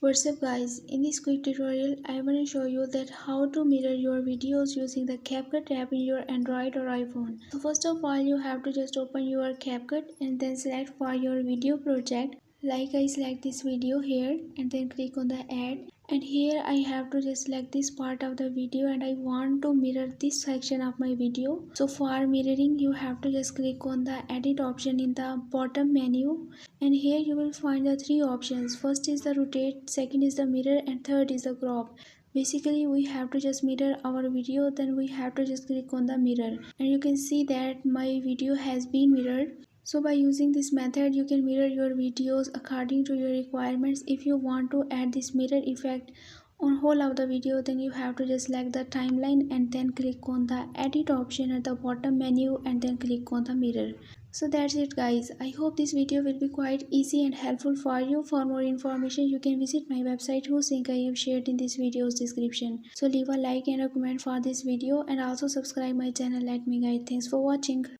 What's up guys, in this quick tutorial I want to show you that how to mirror your videos using the CapCut app in your Android or iPhone. So first of all you have to just open your CapCut and then select for your video project. Like I select this video here and then click on the add, and here I have to just select this part of the video and I want to mirror this section of my video. So for mirroring you have to just click on the edit option in the bottom menu, and here you will find the three options. First is the rotate, second is the mirror, and third is the crop. Basically we have to just mirror our video, then we have to just click on the mirror, and you can see that my video has been mirrored. So by using this method you can mirror your videos according to your requirements. If you want to add this mirror effect on whole of the video, then you have to just select the timeline and then click on the edit option at the bottom menu and then click on the mirror. So that's it guys. I hope this video will be quite easy and helpful for you. For more information you can visit my website whose link I have shared in this video's description. So leave a like and a comment for this video and also subscribe my channel. Let me guide. Thanks for watching.